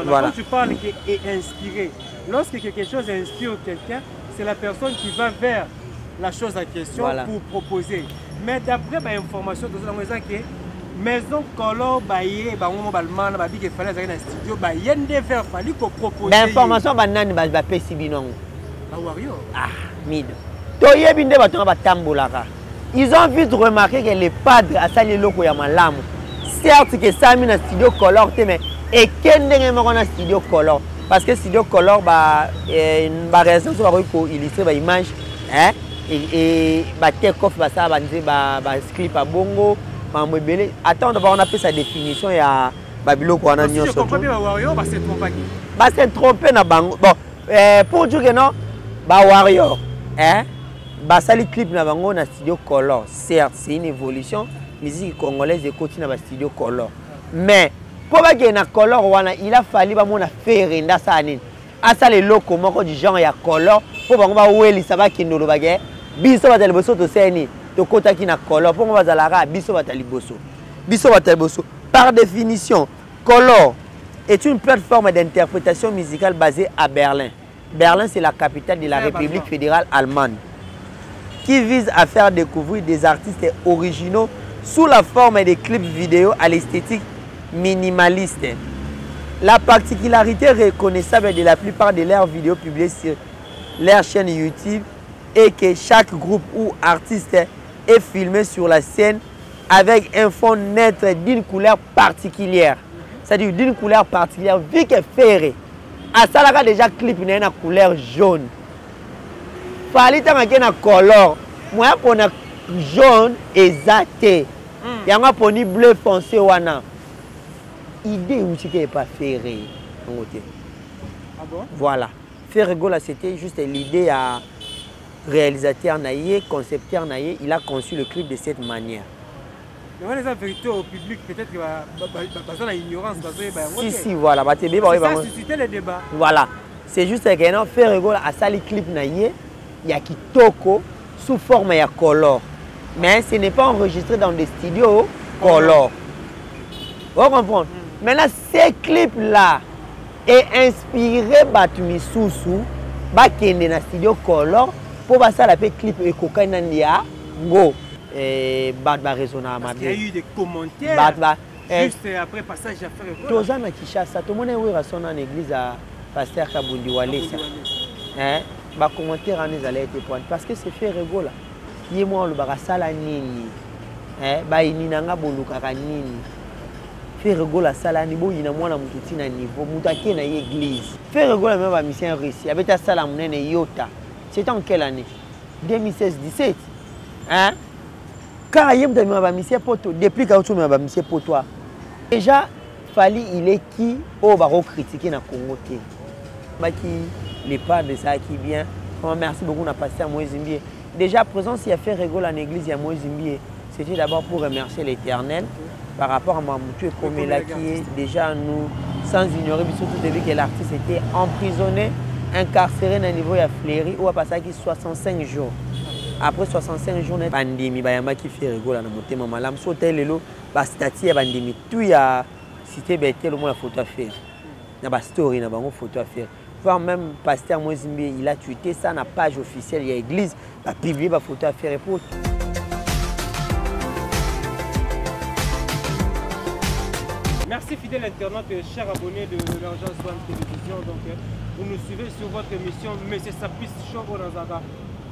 Voilà. Quand tu parles qui est inspiré, lorsque quelque chose inspire quelqu'un, c'est la personne qui va vers la chose en question pour proposer. Mais d'après ma information, maison color baye bango balman ba bi ke fallait dans le studio ba yende faire fallait ko proposer l'information banane ba pesi binongo ba warrior mid to yebi nde bato ba tambolaka. Ils ont vite remarqué que les padres a sali loko ya malamu. Certes que ça mis dans studio color mais et kendenge mo na studio color parce que studio color ba raison so ba ko illustrer ba image hein et ba take off ba ça ba script à bongo. Attends, on a fait sa définition, il y a Babilo qui a dit. Si je comprends bien, Warrior, c'est trompé. C'est trompé. Bon, pour dire que non, Warrior, ça les clips dans le studio Color. Certes, c'est une évolution. La musique congolaise est continue dans le studio Color. Mais, pour que na Color, il a fallu faire renda ça. Ça les locaux, du genre, il y a Color. Pour que ça va qu'il nous le baguette. Biso va le bosso de CNI. Par définition, Color est une plateforme d'interprétation musicale basée à Berlin. Berlin, c'est la capitale de la République fédérale allemande, qui vise à faire découvrir des artistes originaux sous la forme des clips vidéo à l'esthétique minimaliste. La particularité reconnaissable de la plupart de leurs vidéos publiées sur leur chaîne YouTube est que chaque groupe ou artiste est filmé sur la scène avec un fond net d'une couleur particulière. C'est-à-dire d'une couleur particulière, vu que ferré. À ça, là, déjà clip n'a une couleur jaune. Fallait que na color. Moi, pour a jaune et zaté. Il y a un bleu foncé wana. Idée où c'est pas ferré. Ah bon? Voilà. Ferré Gola, c'était juste l'idée à réalisateur naïe, concepteur naïe, il a conçu le clip de cette manière. Mais on les a vérité au public, peut-être que parce que l'ignorance. Si, voilà. Ça suscité le débat. Voilà. C'est juste que non, faire rigolo à ça les clips naïe, il y a qui toko sous forme de color. Mais ce n'est pas enregistré dans des studios color. Vous comprenez? Maintenant, ces clips-là est inspiré Batumi Soussou, Bakende na studio color. Pour ça, la clip et cocaïne ndia go et raisonnable. Il y a eu des commentaires juste après passage à faire. Tous en Kinshasa, tout le monde est son en église à pasteur Kabundi Walesa. Bah commentaire en allait être point parce que c'est fait rigolo. Yé moi le barasala nini. Bah ini nanga boluka nini. Fait rigolo sala ni bo ina mwana mututi na niveau mutake na église. Fait rigolo même ba mission Russie. Avec ta sala munene yota. C'était en quelle année? 2016-17. Hein? Car il y a des missions pour toi. Depuis que tu as mis pour toi. Déjà, Fali, il est qui au barreau critiqué dans le Congo. Les pas de ça qui bien. Merci beaucoup, on a passé à Moïse Zimbié. Déjà, présent, s'il a fait rigole en église, il y a Moïse Zimbié. C'était d'abord pour remercier l'Éternel par rapport à Mamoutou et Komela qui est déjà nous, sans ignorer, surtout depuis que l'artiste était emprisonné. Incarcéré dans le niveau de Fléry ou à passer 65 jours. Après 65 jours, pandémie, il qui fait rigoler dans mon thème. Malam sauter le lot, statut pandémie. Tout y a cité bête le monde photo à faire. Il y a story, il y a photo à faire. Voir même pasteur Moizimbe, il a tweeté ça na page officielle, il y a église, il a publié la photo à faire pour. Merci fidèle internaute, chers abonnés de l'Urgence One Télévision. Donc, vous nous suivez sur votre émission, Monsieur Sapis Show Nazaga.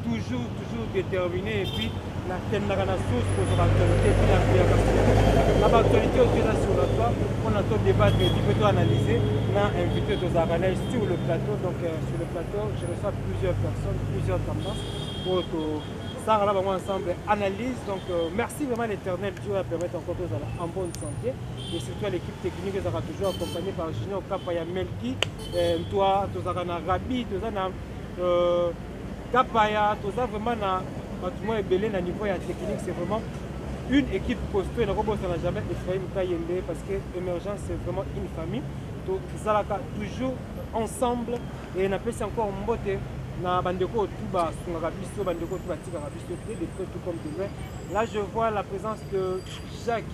Toujours déterminé et puis la source pour l'actualité et puis l'actualité aussi là sur la toile. On a tout débattre et puis plutôt analyser. On a invité nos arènes sur le plateau. Donc sur le plateau, je reçois plusieurs personnes, plusieurs tendances pour que ça là ensemble analyse. Donc merci vraiment l'Éternel, Dieu va permettre encore tous en bonne santé. Et surtout l'équipe technique sera toujours accompagnée par Junior Kapaya Melki, toi, tous Rabi, tous Kapaya, tout ça vraiment na belé na niveau technique, c'est vraiment une équipe costaud. Ça n'a jamais Ephraim Kayembe parce que l'émergence c'est vraiment une famille. Donc Zalaka toujours ensemble et on appelle ça encore mbote na bandeko tout bas sur Rabisto, bandeko tout bas tika Rabisto de près tout comme de loin. Là je vois la présence de Jacques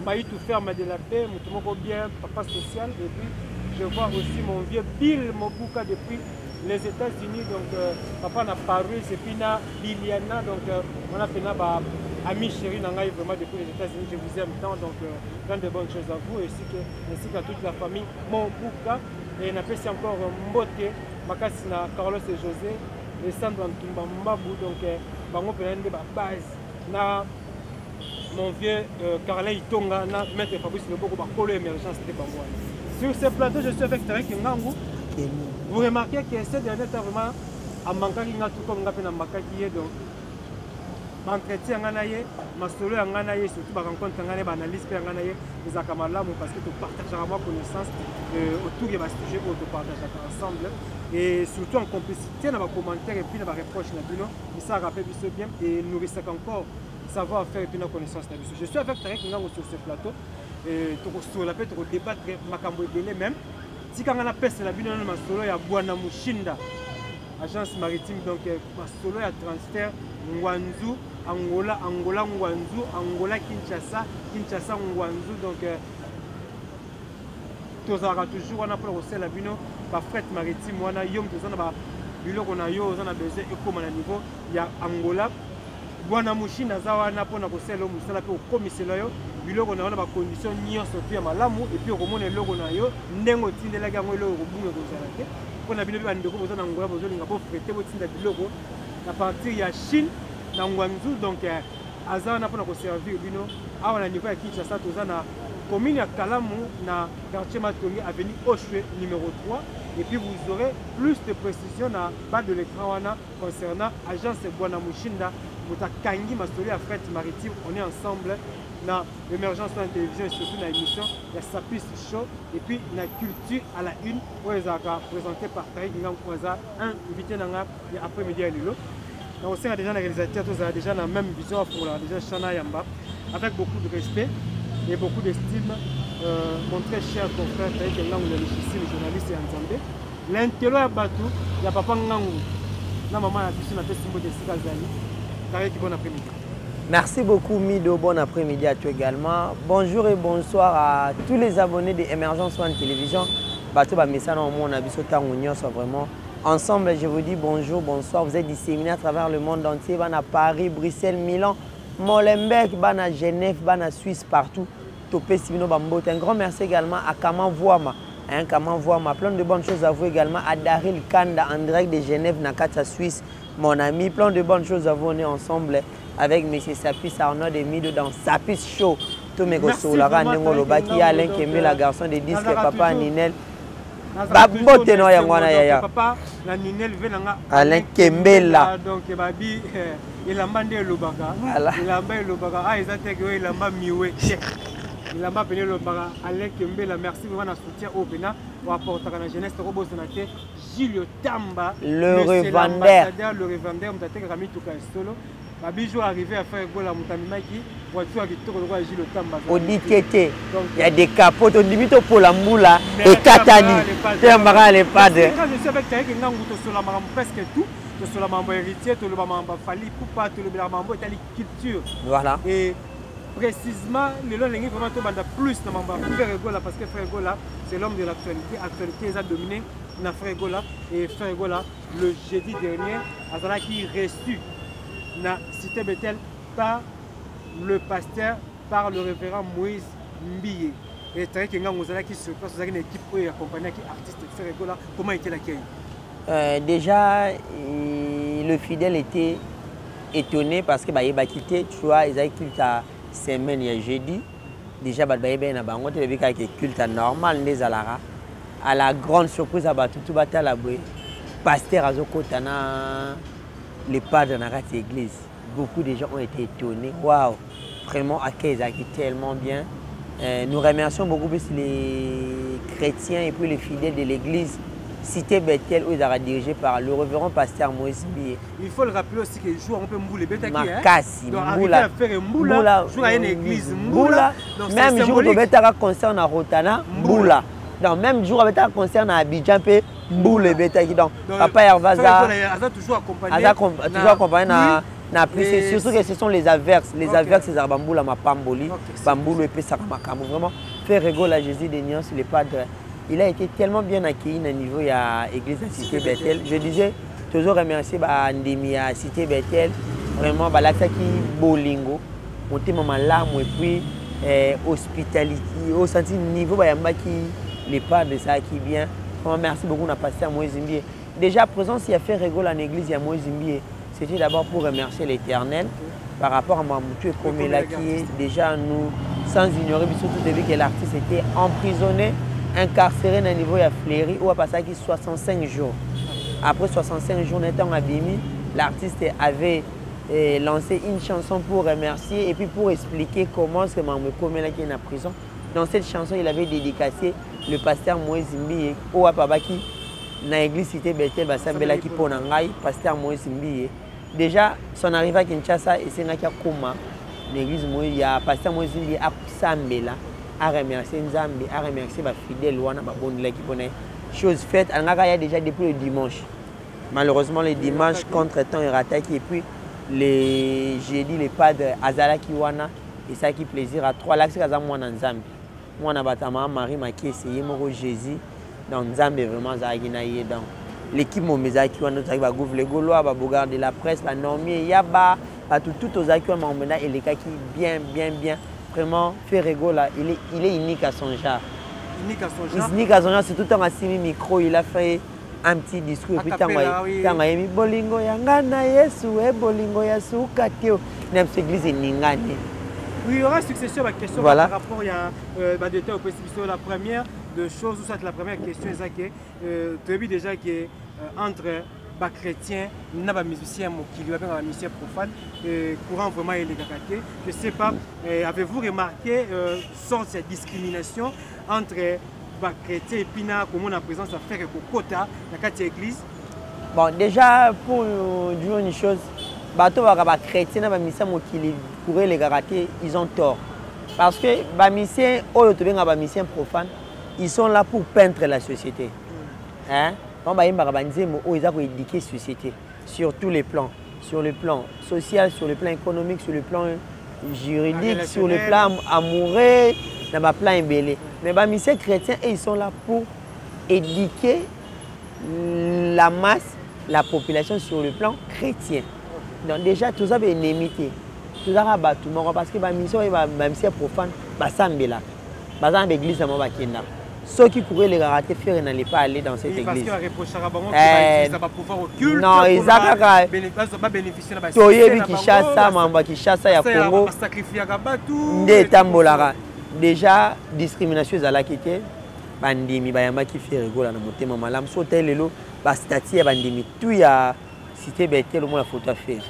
Maï tout ferme de la paix, Moutoumoko bien, papa social. Et puis je vois aussi mon vieux Bill Mobuka depuis les États-Unis. Donc papa n'a paru, c'est puis Liliana. Donc on a fait ami chéri Nangaï vraiment depuis les États-Unis. Je vous aime tant. Donc plein de bonnes choses à vous ainsi qu'à toute la famille Mobuka. Et on appelle encore Mbote, Makasina, Carlos et José, et Sandro Antumba Mbabou. Donc bango penende ba base na mon vieux Carla Itonga na maître Fabrice Leboko ba Polo Émergence de bango. Sur ce plateau, je suis avec Tarek Ngangu. Vous remarquez que ces derniers temps vraiment à Mankaki tout comme Ngapé na Makaki donc entretien nganaye masolo ya nganaye surtout ba rencontre nganaye ba analyse pe nganaye les akamalamu parce que tu partages vraiment connaissance autour de ba sujet que tu partages ensemble et surtout en complicité dans ba commentaires et puis dans ba reproche na bino ça rappelle biso bien et nourrissait encore savoir faire et puis na connaissance na biso. Je suis avec Tarek Ngangu sur ce plateau et tu sur la peut débattre makambo ebele même si quand on a pèse la bino na masolo ya Bwana Mushinda agence maritime donc masolo ya transfert Ngwanzu Angola Ngwanzu Angola Kinshasa Ngwanzu donc tous aura toujours on a pour la bino ba fret maritime wana yom tous on a biloko na yo on a besoin et comme na niveau ya Angola Bwana Mushinda za wana pona ko selo musala pe komisela yo biloko na wana ba condition nyonso pe malamu et puis komona eloko na yo ndengo tindela ga ngo eloko bunga ko zala te pona biloko ba ndeko bozana Angola bozolinga po frete bo tinda biloko à partir de Chine dans Ngwanzu donc azana pona ko servir bino awa na niveau ya Kinshasa tozana commune ya Kalamu na quartier Matongi avenue Oshwe numéro 3 et puis vous aurez plus de précisions na bas de l'écran wana concernant agence Bwana Mushinda Mutakangi Mastori à fret maritime. On est ensemble dans l'émergence de la télévision et surtout dans l'émission la Sapis Show et puis la culture à la une où ils ont présenté par Tarek Ngangu un invité dans l'après-midi à Lilo. Donc aussi on a déjà les réalisateurs, tous ont déjà la même vision pour la déjà Shana Yamba avec beaucoup de respect et beaucoup d'estime. Mon très cher confrère Tarek Ngangu, le journaliste et Nzambe. L'intello à Batou, il y a papa Ngangu. La maman a dit sur la testimon de Sikazali. Tarek, bon après-midi. Merci beaucoup Mido, bon après-midi à toi également. Bonjour et bonsoir à tous les abonnés de Emergence One Télévision. Bateau ba message dans mon abisso tangunyo soit vraiment ensemble. Je vous dis bonjour, bonsoir. Vous êtes disséminés à travers le monde entier, à Paris, Bruxelles, Milan, Molenbeek, à Genève, à Suisse, partout. Topé Sibino Bambote. Un grand merci également à Kaman Voama. Kaman Voama, plein de bonnes choses à vous également à Daryl Kanda en direct de Genève, Nakata Suisse. Mon ami, plein de bonnes choses à vous. On est ensemble avec M. Sapis Arnaud de Mido dans Sapis Show. Tout mes gosses, la Randingo Lobaki, Alain Kemé, la garçon de disque, papa Ninel. Babote no yangwana yaya. Papa la Ninel venanga Alain Kembela. Donc babi il a mandé le baga. Il a mandé le baga. Ah ils ont dit qu'il a mandé miwe. Il a mandé le baga. Alain Kembela, merci vraiment na soutien au Bénin pour apporter à la jeunesse de Robo Sonate. Gilles Tamba, le revendeur. Le revendeur, Mtate Rami Touka Solo. Babi jour arrivé à faire gola Moutamimaki, voiture qui tourne le Gilles Tamba. Odikete. Il y a des capotes, on limite pour la moula et Katani. C'est un marin les pas de. Quand je suis avec Tarek Ngangu, sur la maman presque tout, sur la maman héritier, sur le maman Fali, Poupa, sur le maman Itali culture. Voilà. Et précisément, le long ligne vraiment tout banda plus dans maman Frère Gola parce que Frère Gola c'est l'homme de l'actualité. L'actualité ils a dominé na Frère Gola et Frère Gola le jeudi dernier Azala qui reçu na cité Bethel par le pasteur, par le révérend Moïse Mbiye. Et Tarek Ngangu Azala qui se passe dans une équipe qui accompagne qui artiste Frère Gola. Comment était l'accueil? Déjà, le fidèle était étonné parce que il a quitté, tu vois, ils avaient culte à semaine et jeudi. Déjà, il y a un culte normal des Alara. À la grande surprise, tout à la pasteur Azoko Tana, les pas de l'église. Beaucoup de gens ont été étonnés. Waouh, vraiment, accueil tellement bien. Nous remercions beaucoup plus les chrétiens et puis les fidèles de l'église. Cité Bethel où il a dirigé par le révérend pasteur Moïse Mbiye. Il faut le rappeler aussi que le jour on peut mboule Betaki. Makasi, Mboula. Mboula. Jour à une église Mboula. Même jour où Betaka concerne à Rotana, Mboula. Donc même jour où Betaka concerne à Abidjan, Mboule Betaki. Donc papa Hervaza. Aza toujours accompagné. Toujours accompagné Surtout que ce sont les averses. Les averses, c'est Bamboula Mapamboli, Bamboulou et Pesaramakamou. Vraiment, faire rigole à Jésus des Nians, le padre. Il a été tellement bien accueilli au niveau de l'église de Cité Bethel. Je disais, toujours remercier Andemi à Cité Bethel. Vraiment, Balakaki Bolingo. Monter maman larme et puis hospitalité. Au senti niveau, les padres, ça qui bien. Vraiment, merci beaucoup, on a passé à Moïse Zimbié. Déjà, présent, s'il y a fait rigole en église, il y a Moïse Zimbié. C'était d'abord pour remercier l'Éternel par rapport à Mamoutou et Komela qui est déjà nous, sans ignorer, surtout depuis que l'artiste était emprisonné, incarcéré à niveau de Fléry, où a passé 65 jours. Après 65 jours, étant abîmé, l'artiste avait lancé une chanson pour remercier et puis pour expliquer comment ce Mamoutou Komela qui est en prison. Dans cette chanson, il avait dédicacé le pasteur Moïse Zimbié, où a Babaki, dans l'église Cité Bethel, Basambela qui pone en gaï, pasteur Moïse Zimbié. Déjà, son arrivée à Kinshasa, et c'est un Koma, l'église Moïse, il y a pasteur Moïse Zimbié à Sambela, à remercier Nzambi, à remercier les fidèles, chose faite, il y a déjà depuis le dimanche. Malheureusement, le dimanche, contre-temps, il rattaque, et puis j'ai dit les padres Azala Kiwana, et ça qui plaisir à trois lacs, c'est moi dans Nzambi. Moi, je suis Marie qui a essayé Jésus dans Nzambi, vraiment, dans l'équipe Momezaki, on a le Gaulois, de la presse, la Normie, Yaba, tout aux accueils, et les cas qui bien. Vraiment, fait rigolo, il est unique à son genre. Unique à son genre, c'est tout le temps assis micro, il a fait un petit discours. Et puis, il a mis Bolingo Yangana, Yesu, Bolingo Yasu, Katio. Même cette église est Ningane. Oui, il y aura succession à la question par rapport à des au précipitation. La première de choses, ou soit la première question, c'est que tu as vu déjà que entre les chrétiens, les musiciens qui lui appellent les musiciens profanes, courant vraiment et les gagatés. Je ne sais pas, avez-vous remarqué sorte cette discrimination entre les chrétiens et puis comment on a présence à faire un quota dans la église? Bon, déjà, pour dire une chose, les chrétiens et les musiciens qui couraient les gagatés, ils ont tort. Parce que les musiciens profanes, ils sont là pour peindre la société. Hein? Ils ont éduquer la société sur tous les plans. Sur le plan social, sur le plan économique, sur le plan juridique, sur le plan amoureux, dans le plan ébélé. Mais les musiciens chrétiens, ils sont là pour éduquer la masse, la population sur le plan chrétien. Donc déjà, tout ça est une émité. Tout ça est tout parce que les musiciens profanes, ils sont l'église de Mabakina. Ceux qui couraient les ratés faire n'allaient pas aller dans cette église. Parce qu'il reproche à Rabangon qu'ils va pouvoir au culte. Non, ils ont bénéficié de la Toyebi qui chasse ça, Mamba qui chasse ça, il y a Congo. Déjà, discrimination est à la quête. Bandimi, Bayama qui fait rigoler dans mon thème, Malam, sauter les lots, Bastati, Bandimi, tout y a Cité Bethel, au moins la photo à faire.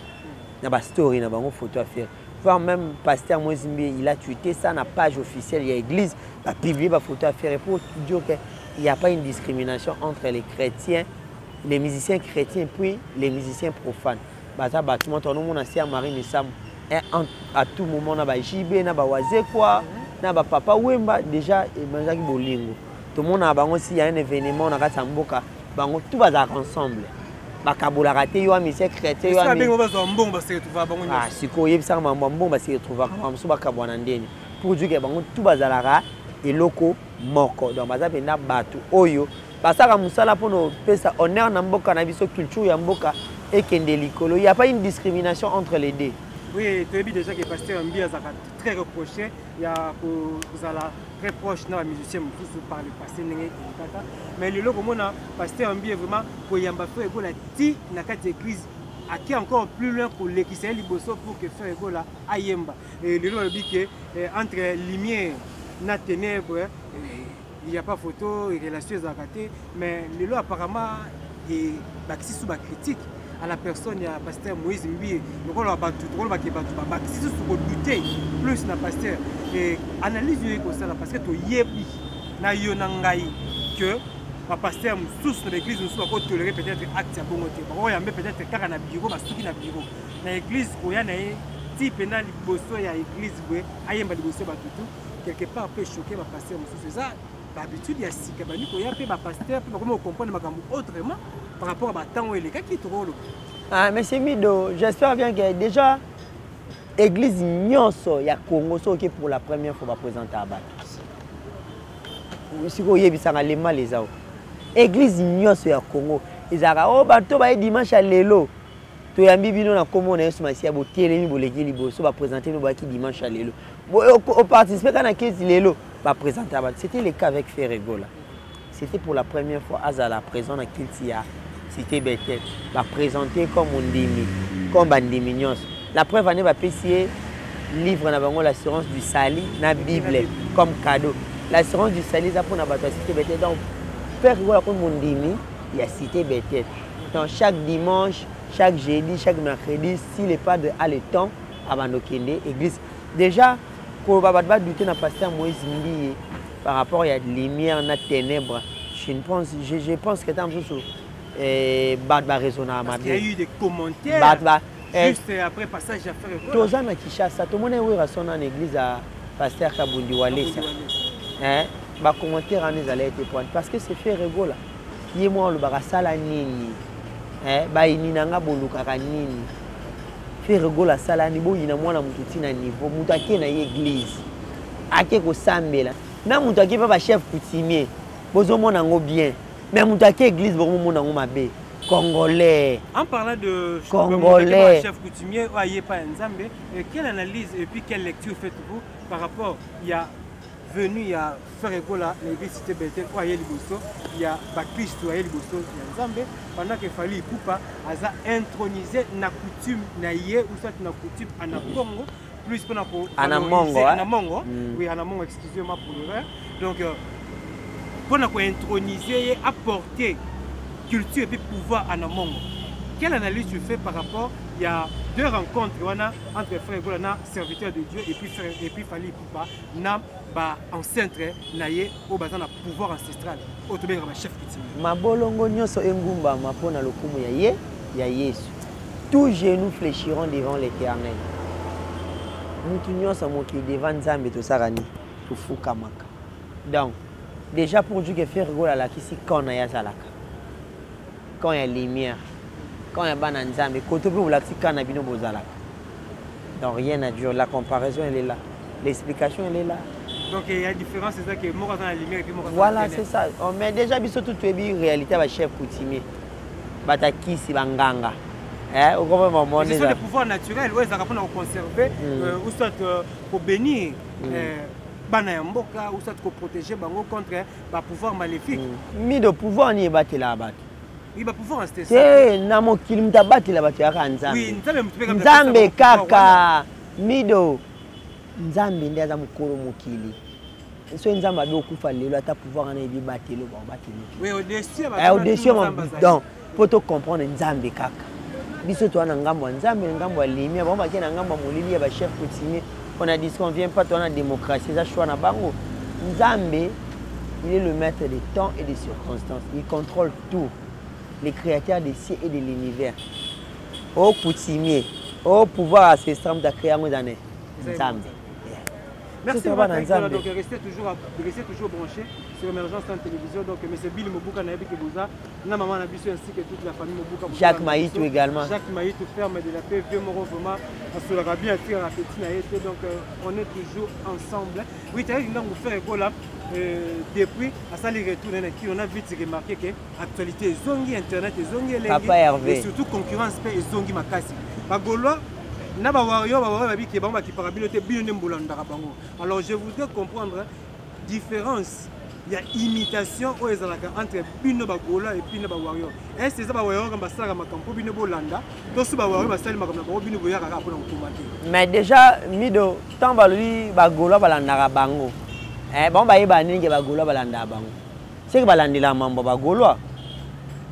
Il y a une story, il y a une photo à faire. Voir même pasteur Moïse Zimbié, il a tweeté ça dans la page officielle, il y a l'église, il a publié la photo à faire pour dire qu'il n'y a pas une discrimination entre les chrétiens, les musiciens chrétiens et puis les musiciens profanes. À tout moment, on a JB, on a Wazé quoi, on a Papa Wemba, déjà, il y a Bolingo. Tout le monde a aussi, il y a un événement, on a Samboka, tout va ensemble. Bakabola raté yo musicien chrétien yo ami mbongo se retrouver bango nyonso siko yebisa mbongo se retrouver kamso bakabwana ndeni pour dire que bango tout bazalaka eloko moko donc baza penda batu oyo basaka musala pono pesa honneur na mboka na biso culture ya mboka ekende likolo il y a pas une discrimination entre les deux. Oui, tu as vu déjà que le pasteur Mbi est très reproché. Il y a très proche de musicien par le passé. Mais le logo, le pasteur Mbi est vraiment pour y avoir fait l'église qui est encore plus loin pour l'église pour que faire égola à Yemba. Et le logo dit que entre lumière et ténèbres, il n'y a pas photo, il y a relation à mais le logo apparemment est sous la critique. À la personne, il y a le pasteur Moïse Mbi. Donc on va battre, si vous doutez plus na pasteur, et analyse comme ça parce que tu yebi na yonangai que le pasteur sous l'église nous soit tolérer peut-être acte à bon côté. Bon, il y a peut-être car na bureau, parce qu'il na bureau. Na église, il y a type pénal bosso ya église ouais, ayemba bosso batutu quelque part peut choquer le pasteur sous ça. D'habitude, il y a si kabani ko ya pe ba pasteur pour comment comprendre makambo autrement par rapport à temps où il est qui est trop. Ah, mais c'est Mido, j'espère bien que déjà, l'église Nyonso, il y a Congo, qui pour la première fois va présenter à Bato. Si vous voyez, ça va les mal les autres. L'église Nyonso, il y a Congo. Ils ont dit, oh, Bato, va dimanche à l'élo. Tu as mis bino na comment on est sur ma sia beauté les mi boleki liboso va présenter nous baki dimanche à l'élo. Au participer quand na 15 l'élo va présenter à Bato. C'était le cas avec Ferregola. C'était pour la première fois Azala présent dans Kiltia. C'était Bethel. Va présenter comme Ondimi, comme Bandimignons. La preuve année va payer livre na bango l'assurance du Sali na Bible comme cadeau. L'assurance du Sali ça pour na Bato Cité Bethel. Donc Ferregola comme Ondimi, il y a Cité Bethel. Donc chaque dimanche, chaque jeudi, chaque mercredi, si les padres a le temps, avant de l'église. Déjà, pour ne pas douter dans le pasteur Moïse Mbi, par rapport à la lumière, la ténèbres, je pense que tant sur raisonnable. Il y a eu des commentaires juste après passage à faire. Tous les Kishasa, tout le monde est resté dans l'église à pasteur Kabundi Walesa. Les commentaires en allaient être points parce que c'est fait rigoler. Il y a moi le barasala nini. Baini nanga bolukaka nini Ferregola sala ni boyina mwana mutu tina niveau mutu ake na église ake ko sambela na mutu ake pa chef coutumier bozo mona ngo bien mais mutu ake église bozo mona ngo mabe congolais. En parlant de congolais chef coutumier aye pa Nzambe, quelle analyse et puis quelle lecture faites-vous par rapport il y a venu il y a Ferregola l'église Cité Bethel aye liboso il y a Bakristo aye liboso ya Nzambe pendant que Fally Ipupa aza intronisé na coutume na ye ou soit na coutume ana Congo plus pour ana Mongo oui ana Mongo excusez-moi pour l'erreur donc pour na introniser apporter culture et puis pouvoir ana Mongo. Quelle analyse tu fais par rapport il y a deux rencontres entre Ferregola na serviteur de Dieu et puis Fally Ipupa na ba enceinte naye au bazan na pouvoir ancestral autobenga ba chef coutumier mabolongo nyonso engumba mapona lokumu ya Yesu tous genoux fléchiront devant l'Éternel mutu nyonso moki devant Nzambe to sarani to fukamaka donc déjà pour Dieu que Ferregola la kisi quand na yazalaka quand il y a lumière quand il y a bana Nzambe koto pe ulaki kana bino bozalaka donc rien à dire la comparaison elle est là l'explication elle est là. Donc il y a une différence, c'est ça que moi dans la lumière et puis moi dans voilà, c'est ça. Mais déjà, surtout, tu es bien réalité avec chef coutumier. Bataki, si banganga. Ce sont des pouvoirs naturels, où ils ont conserver, ou soit pour bénir Banayamboka, ou soit pour protéger Bango contre le pouvoir maléfique. Mais le pouvoir n'y est pas là-bas. Il va pouvoir rester ça. C'est namo kilimta bati la bati yaka Nzambe. Oui, Nzambe kaka. Mido. Nzambe ndiye aza mukolo mukili. So Nzambe adokufa lelo ata pouvoir na ebi batelo ba batelo. Oui, au-dessus donc pour te comprendre Nzambe kaka. Biso to na ngambo Nzambe ngambo limia ba bakena ngambo molili ya ba chef coutumier. On a dit qu'on vient pas dans la démocratie, ça choix na bango. Nzambe, il est le maître des temps et des circonstances. Il contrôle tout. Les créateurs des cieux et de l'univers. Au coutumier, au pouvoir ancestral de créer un Nzambe. Merci beaucoup. Donc restez toujours branchés sur Émergence en télévision. Donc M. Bill Mobuka Nayebi Kebouza, na maman Nabiso ainsi que toute la famille Mobuka. Jacques Maïtou également. Jacques Maïtou, ferme de la paix, vieux Moro vraiment, parce que la bien tiré à petit Naïté. Donc on est toujours ensemble. Oui, tu as une langue faire école là. Depuis à ça les retours on a vite remarqué que l'actualité est zongi internet et zongi et surtout concurrence et zongi makasi. Bagolo na ba wario babi ki ba ki parabilote bino mbolanda bango. Alors je voudrais comprendre différence il y a imitation entre bino bagola et bino ba wario. Est-ce que ça ba wario comme ça ma campo bino bolanda to su ba wario ba sali makamna ba bino boya kaka pour komate. Mais déjà mido tant balui bagola balanda bango. Bon ba yeba ninge bagola balanda bango. C'est que balandila mambo bagola.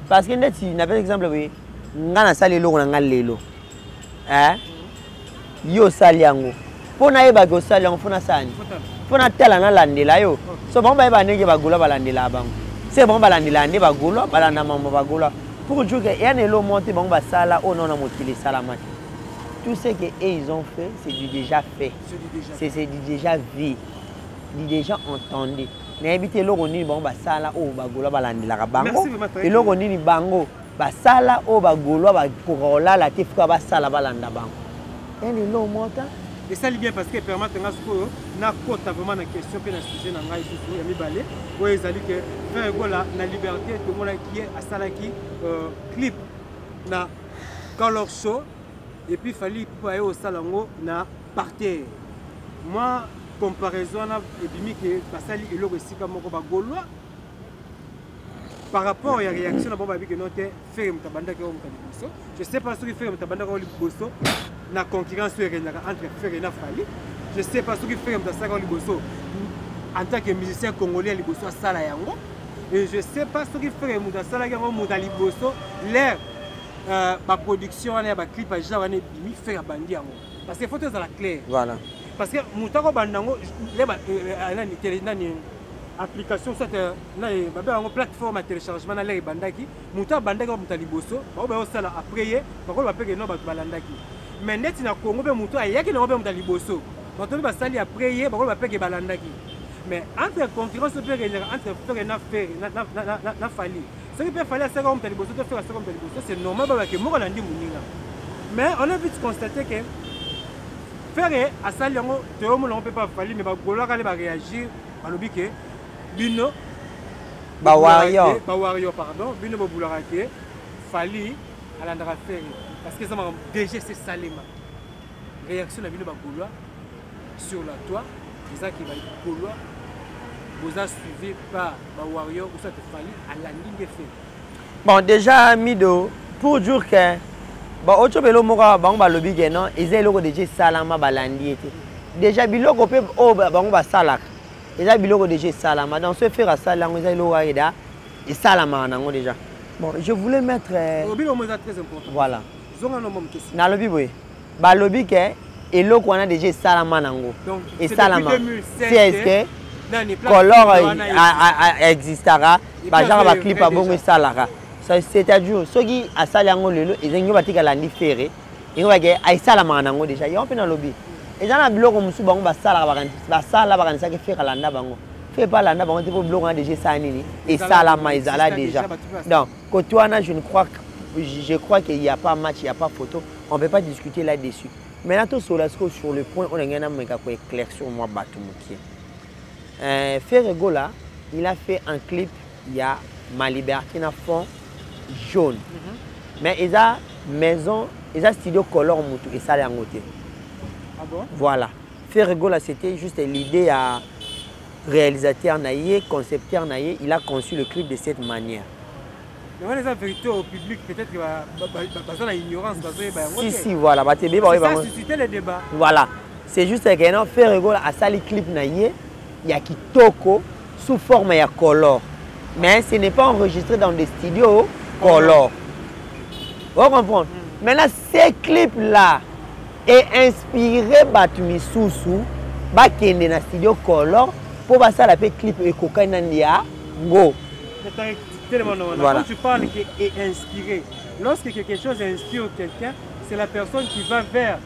Parce que ndeti na par exemple oui ngana sali loko na ngalelo. Yo sali yango. Pona yeba go sali yango fona sani. Fona tela na landela yo. So bon ba yeba ninge bagola balandila bango. C'est bon balandila ndi bagola balanda mambo bagola. Pour dire que y a ne lo monter bon ba sala o non na mokili sala mati. Tout ce que ils ont fait, c'est du déjà fait. C'est du déjà vu. Déjà entendu. Mais habiter l'oroni bon ba sala o bagola balandila bango. Et l'oroni ni bango basala o bagolwa bakola la te fuka basala balanda bango ene lo mota et ça bien parce que permettre nga siko na kota vraiment na question pe na sujet na ngai susu ya mibale oyo ezali que faire gola na liberté to mona qui est asalaki clip na color show et puis fallait pour aller au salongo na parterre moi comparaison na ebimi que basali eloko esika moko bagolwa par rapport à la réaction, je ne sais pas ce qui fait la concurrence entre Fer et Fali. Je ne sais pas ce qui fait en tant que musicien congolais à Salayango. Et je ne sais pas ce qui fait l'air la production, la clip, faire bandi. Parce qu'il faut être clair. Voilà. Parce que Moutako Bandango, application soit na plateforme à téléchargement na les bandaki muta bandaki muta liboso ba sala après ba ko ba peke no ba balandaki mais net na Congo be muta ayaki na ba muta liboso ba to ba sali après ba ko ba peke balandaki mais entre concurrence peut entre faire na fali ce qui peut falloir c'est comme muta liboso to faire ça comme muta liboso c'est normal ba ke mo landi muninga mais on a vite constaté que faire à sali yango to mo on peut pas fali mais ba golo ka ba réagir alobi que Bino Bawario pardon Bino Boboularaké Fali à l'endroit ferry parce que ça m'a déjà c'est Salema réaction à Bino Bagoulois sur la toit les gens qui va Goulois vous a suivi par Bawario ou ça te Fali à la ligne de fer. Bon déjà Mido pour dire que bon autre belo moka bango lobby que non ils ont logo déjà Salama balandi déjà biloko pe o bango ba salaka et biloko déjà salama dans ce faire ça là on a l'oreille là et salama nango déjà bon je voulais mettre très important voilà zonga no mom question na lobby boy ba lobby que et loko on a déjà salama nango et salama c'est est-ce que color existera ba genre ba clip a bongo salara ça c'est-à-dire ceux qui a salango lelo ils ont batika la ni ferré et on va que ai salama nango déjà y on peut dans lobby. Et dans la bloc comme souvent on va ça la ça que faire landa bango fait pas landa bango tu peux bloc on a déjà ça nini et ça la maïzala déjà donc Kotoana je crois qu'il y a pas match il y a pas photo on peut pas discuter là-dessus maintenant tout sur le point on a un méga clair sur moi Batumuki Ferrego là il a fait un clip il y a Ma Liberté na fond jaune mais il a maison il a studio color mutu et ça là en côté. Ah bon? Voilà. Ferrego là c'était juste l'idée à réalisateur naïe, concepteur naïe, il a conçu le clip de cette manière. Mais on les a vérité au public peut-être que parce que l'ignorance si voilà, bah c'est ça susciter le débat. Voilà. C'est juste que non Ferrego là a sali clip naïe, il y a kitoko sous forme ya color. Mais ce n'est pas enregistré dans des studios color. Vous comprenez? Maintenant ces clips là et inspiré Batumi Soussou, bakende na studio color pour passer la clip et cocaïne ndia go. Voilà. Quand tu parles qui est inspiré, lorsque quelque chose inspire quelqu'un, c'est la personne qui va vers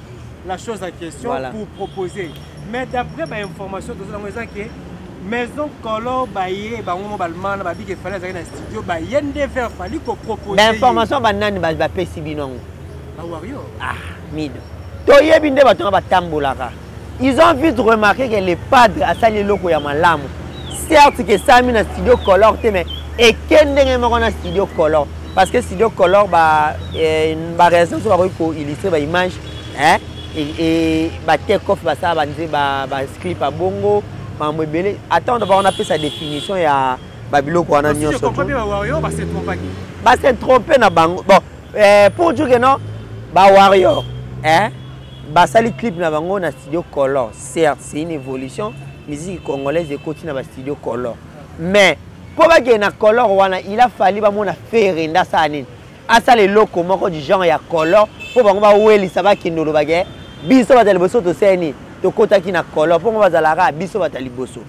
la chose en question pour proposer. Mais d'après l'information de ça, que maison color baye bango balman ba bi ke fallait aller dans studio ba yende faire fallait ko proposer. L'information banane ba pesi binongo. Bawario. Ah, mido. Ils ont vite remarqué que les padres à Sali Loko Yamalam, certes que ça mis dans studio color, mais et qu'est-ce que studio color? Parce que studio color, une raison pour illustrer l'image, et take-off, ça va script à bongo, attends, on a fait sa définition et à Babylone. Si je comprends bien, Wario, c'est trompé. C'est trompé na bango. Bon, pour dire que non, Wario, basali clip na bango na studio color certes c'est une évolution musique congolaise et continue na studio color mais pour ba na color wana il a fallu ba mona faire nda sani asa le loko moko du genre ya color pour bango ba weli ça va kindolo ba ge biso ba taliboso to seni to kota ki na color pour ba zalara biso ba taliboso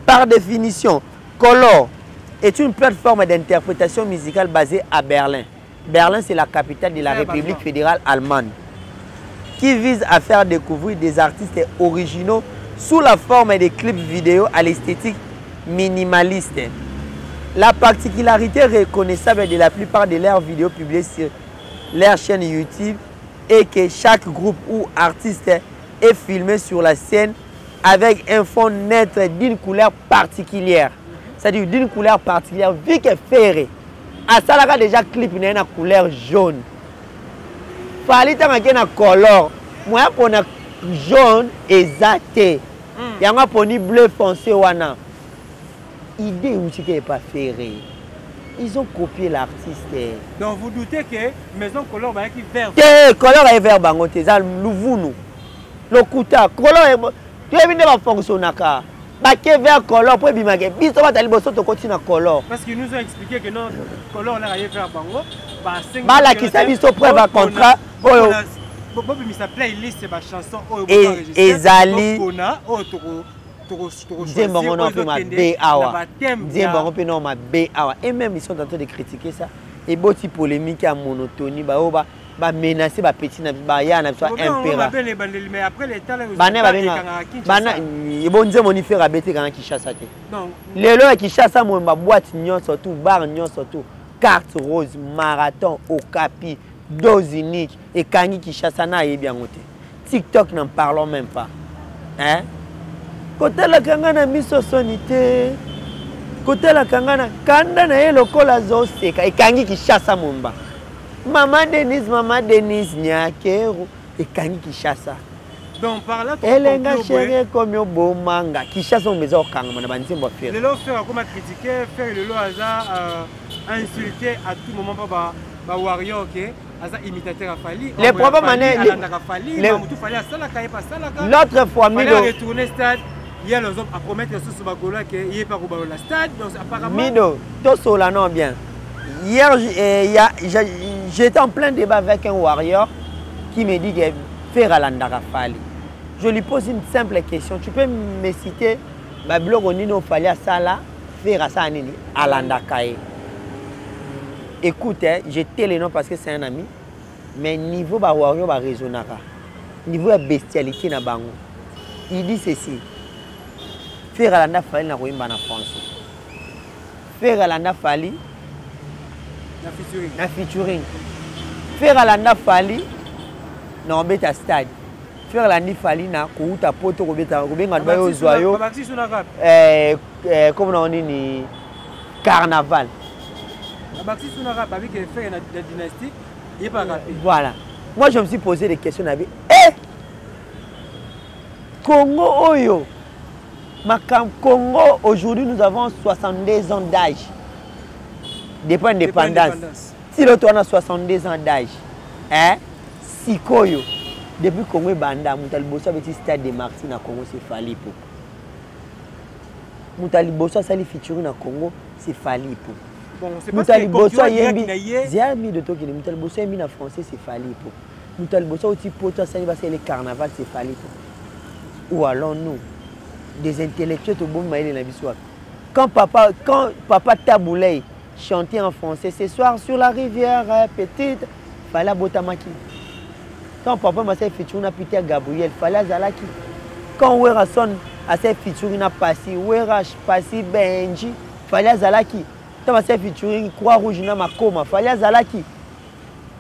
par définition color est une plateforme d'interprétation musicale basée à Berlin. Berlin c'est la capitale de la République fédérale allemande, qui vise à faire découvrir des artistes originaux sous la forme de clips vidéo à l'esthétique minimaliste. La particularité reconnaissable de la plupart de leurs vidéos publiées sur leur chaîne YouTube est que chaque groupe ou artiste est filmé sur la scène avec un fond net d'une couleur particulière. C'est-à-dire d'une couleur particulière, vu que Ferré a salaka déjà clip na une couleur jaune. Fali tanga na couleur, moi pour na jaune exacté. Yanga poni bleu foncé wana. Idée où c'est n'est pas Ferré. Ils ont copié l'artiste. Donc vous doutez que maison color va qui vert. Color est vert bangote, ça louvunu. Le kuta color tu es venu va fonctionner ka. Ba ke vert color pour bimage. Biso ba tali boso to continue color. Parce qu'ils nous ont expliqué que non color là est vert bango. Ba la qui sa biso preuve à contrat. Bob mi sa playlist ba chanson ezali et même ils sont en train de critiquer ça. Et beaucoup de polémiques à monotonie, bah menacer bah petit na bah ya na soit impéra. Mais après les temps là ils vont dire mon faire abéter quand qui chasse ça. Non. Les lois qui chasse ça moi boîte nyon surtout bar nyon surtout carte rose marathon okapi dose unique et kangi qui chasse ça na bien côté. TikTok n'en parlons même pas. Hein? Côté la kangana miso sonité. Côté la kangana kanda na ye lokola zo seka ekangi kishasa mumba. Maman Denise nyakero ekangi kishasa. Donc par là elenga chérie comme yo bomanga kishasa mbezo kanga na banzimbo faire. Le lot faire comme critiquer faire le lot hasard insulter à tout moment pas ba warrior OK. Imitateur Fali. Les problèmes l'autre fois Mido retourner stade. Il y a les hommes à promettre que ce Bagola qu'il y ait pas au stade. Donc apparemment Mido, tout cela non bien. Hier j'étais en plein débat avec un warrior qui me dit que faire Alandaka Fali. Je lui pose une simple question. Tu peux me citer Babylon Nino Fali à Sala faire à Sanini Alandaka. Écoute, j'ai tel nom parce que c'est un ami, mais niveau ba warrior ba raisonnara, niveau de bestialité na bango. Il dit ceci. Faire Alanda Fali na koimba na France. Faire Alanda Fali na featuring. Faire Alanda Fali na obeta stade. Faire Alanda Fali na kouta poto kobeta kobenga ba yo zoyo. Comme on dit ni carnaval. Voilà. Moi, je me suis posé des questions. Congo, Oyo. Congo, aujourd'hui, nous avons 62 ans d'âge. Depuis l'indépendance. Si l'autre a 62 ans d'âge, si Koyo, depuis Congo, Banda, Moutaliboso avec le stade de Martine à Congo, c'est Falipo. Moutaliboso, ça les featuring à Congo, c'est Falipo. Bon, c'est parce que Bosso yembi ziami de toki Moutal Bosso yembi na français c'est Falipo. Moutal Bosso aussi pour toi ça va c'est le carnaval c'est Falipo. Ou alors nous des intellectuels au bon maïle na biswa. Quand papa Taboulay chantait en français ce soir sur la rivière petite fallait Botamaki. Quand papa m'a fait featuring na Peter Gabriel fallait Zalaki. Quand Werason a fait featuring na Passy Werash Passy Benji fallait Zalaki. Tant que c'est featuring Croix-Rouge na Makoma, fallait Zalaki.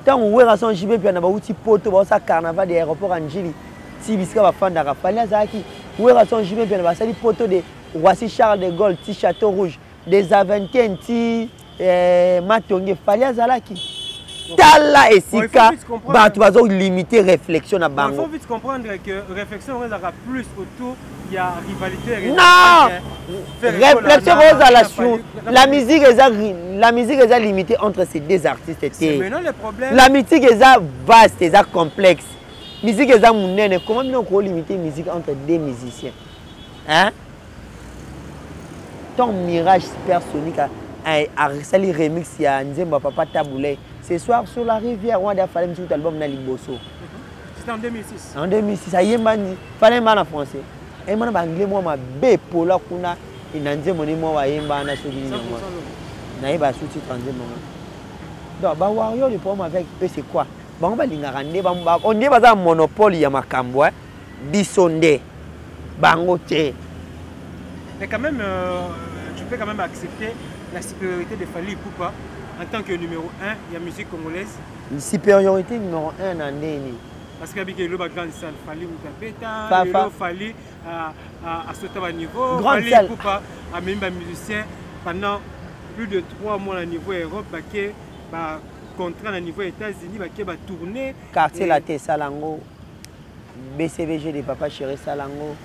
Tant on voit son JB puis on a outil poto, on a carnaval de l'aéroport Angeli. Si biska va fanda fallait Zalaki. On voit son JB puis on a sali poto de Roissy Charles de Gaulle, ti Château Rouge, des Aventines, ti Matonge, fallait Zalaki. Tala et Sika, bah tu vas limiter réflexion à Bango. Il faut vite comprendre que réflexion on aura plus autour. Il y a rivalité. Non! Réflexion à la musique est limitée entre ces deux artistes. C'est maintenant le problème. La musique est vaste, est complexe. La musique est mounene. Comment on peut limiter la musique entre deux musiciens? Hein? Ton mirage supersonique a resali remix il y a Nzemba Papa Taboulay. Ce soir sur la rivière, on a fait un album na Liboso. C'était en 2006. En 2006, ça y est, il fallait en français. Et moi, je ma bé pour la kuna et nanze moni moi wa yemba na sodi ni moi. Na yeba sous-titre nanze moi. Donc ba warrior le problème avec eux c'est quoi? Ba on va lingara nde ba on dit ba za monopole ya makambo bisonde bango te. Mais quand même peut quand même accepter la supériorité de Fally Ipupa en tant que numéro 1 de la musique congolaise. Une supériorité numéro 1 en Ndeni. Parce qu'il y a une grande salle, Fally Moutapeta, il Fally à sauter niveau, Fally Ipupa a même un musicien pendant plus de 3 mois au niveau Europe, qui a contrat au niveau États-Unis, qui a tourné. Quartier Laté Salango, BCVG de Papa Chéri Salango,